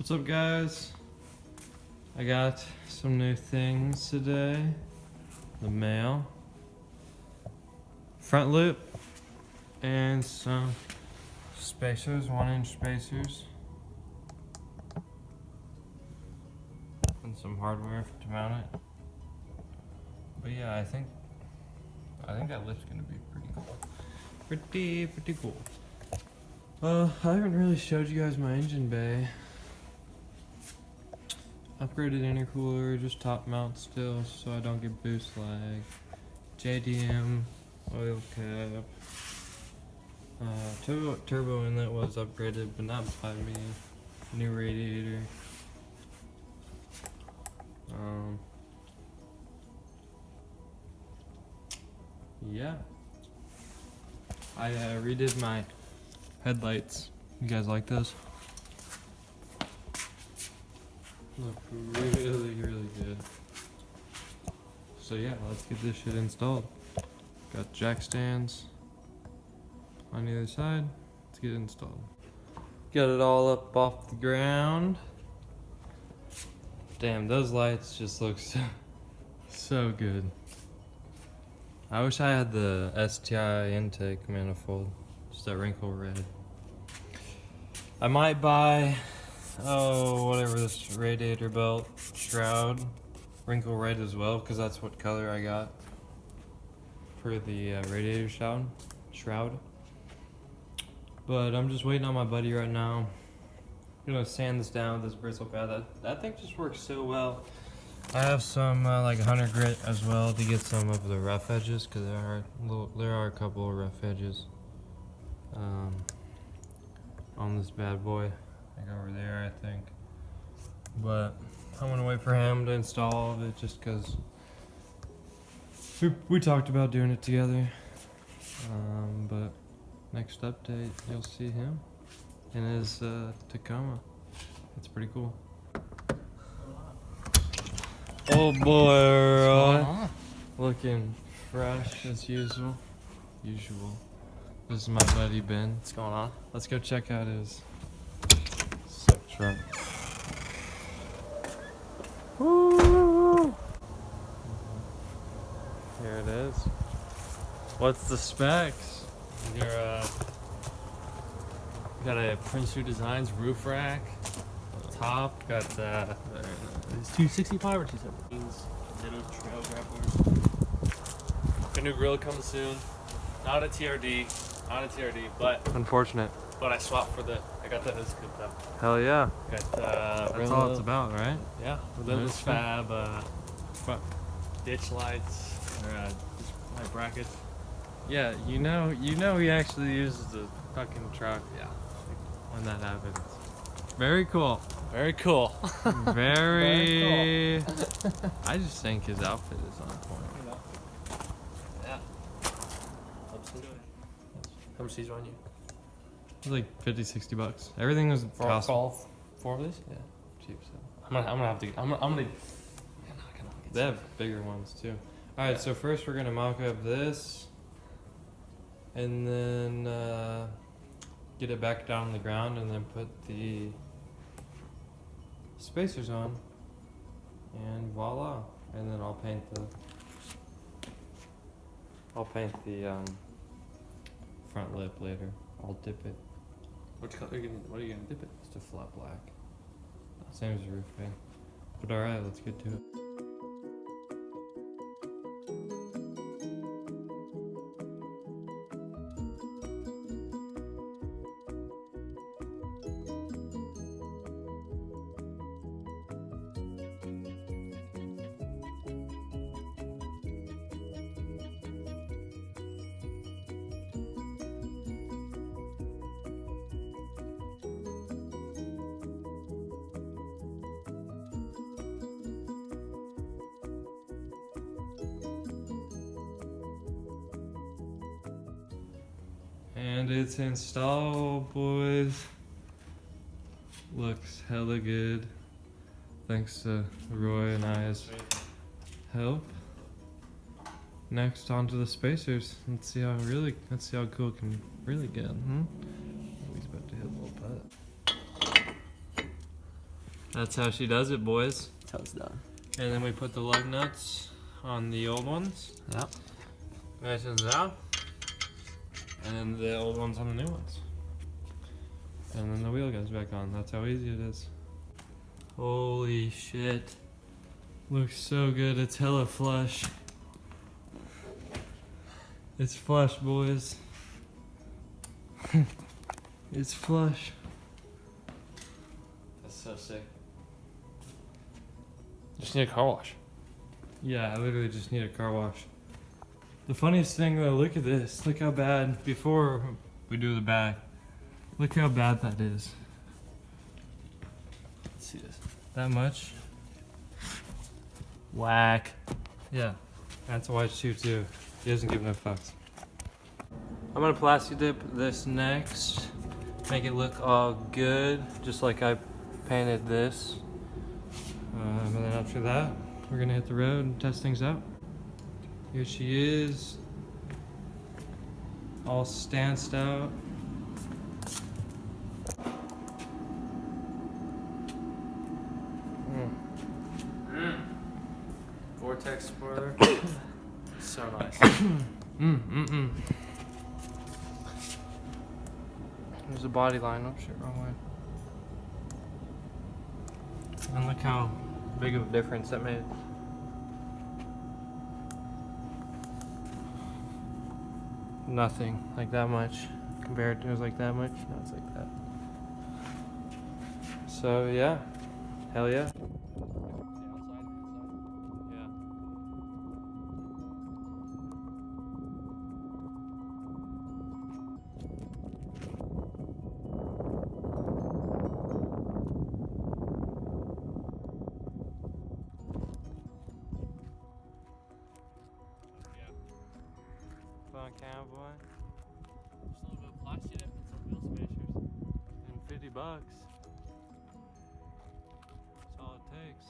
What's up, guys? I got some new things today. The mail, front loop, and some spacers, 1-inch spacers, and some hardware to mount it. But yeah, I think that lift's gonna be pretty cool. Pretty cool. I haven't really showed you guys my engine bay. Upgraded intercooler, just top mount still, so I don't get boost lag. JDM oil cap. Turbo inlet was upgraded, but not by me. New radiator. Yeah. I redid my headlights. You guys like those? Look really good. So yeah, let's get this shit installed. Got jack stands on the other side. Let's get it installed. Got it all up off the ground. Damn, those lights just look so good. I wish I had the STI intake manifold, just that wrinkle red. I might buy, whatever this radiator belt shroud, wrinkle red as well, because that's what color I got for the radiator shroud. But I'm just waiting on my buddy right now. I'm gonna sand this down with this bristle pad. That thing just works so well. I have some like 100 grit as well to get some of the rough edges, because there are a couple of rough edges on this bad boy, like over there, I think. But I'm gonna wait for him to install all of it, just because we talked about doing it together. But next update, you'll see him in his Tacoma. It's pretty cool. Oh boy, Roy. Looking fresh as usual. This is my buddy Ben. What's going on? Let's go check out his sick truck. Woo! Here it is. What's the specs? You're got a Prince Two Designs roof rack. Top got it's 265 or 217s. Ditto trail grapplers. A new grill coming soon. Not a TRD, but Unfortunate. I swapped for I got the hose scooped up. Hell yeah. Got That's all it's about, right? Yeah, That's relentless fab, ditch lights, or just light brackets. Yeah, you know he actually uses the fucking truck. Yeah. When that happens. Very cool. Very cool. Very cool. I just think his outfit is on point. Yeah. Helps him do it. How much these on you? It was like 50, 60 bucks. Everything was For all 4 of these? Yeah, cheap. So. I'm gonna have to. I'm gonna. Yeah, They have bigger ones too. All right, so first we're gonna mock up this, and then get it back down on the ground, and then put the spacers on, and voila. And then I'll paint the front lip later. I'll dip it. What are you gonna dip it? Just a flat black. Same as the roof paint. But all right, let's get to it. And it's installed, boys. Looks hella good. Thanks to Roy and I's help. Next, onto the spacers. Let's see how cool it can really get. He's about to hit a little putt. That's how she does it, boys. That's how it's done. And then we put the lug nuts on the old ones. Yep. Tightens out. And then the old ones on the new ones. And then the wheel goes back on. That's how easy it is. Holy shit. Looks so good. It's hella flush. It's flush, boys. It's flush. That's so sick. Just need a car wash. Yeah, I literally just need a car wash. The funniest thing though, look at this. Look how bad, before we do the back, look how bad that is. Let's see this. That much? Whack. Yeah, that's why it's 2-2. He doesn't give no fucks. I'm gonna plastic dip this next. Make it look all good, just like I painted this. And then after that, we're gonna hit the road and test things out. Here she is, all stanced out. Vortex spoiler. So nice. There's a body line. Oh shit, wrong way. And look how big of a difference that made. Nothing, like that much. Compared to it was like that much, now it's like that. So yeah, hell yeah. Fun cowboy. Just a little bit of plastic dip and some wheel spacers. And $50. That's all it takes.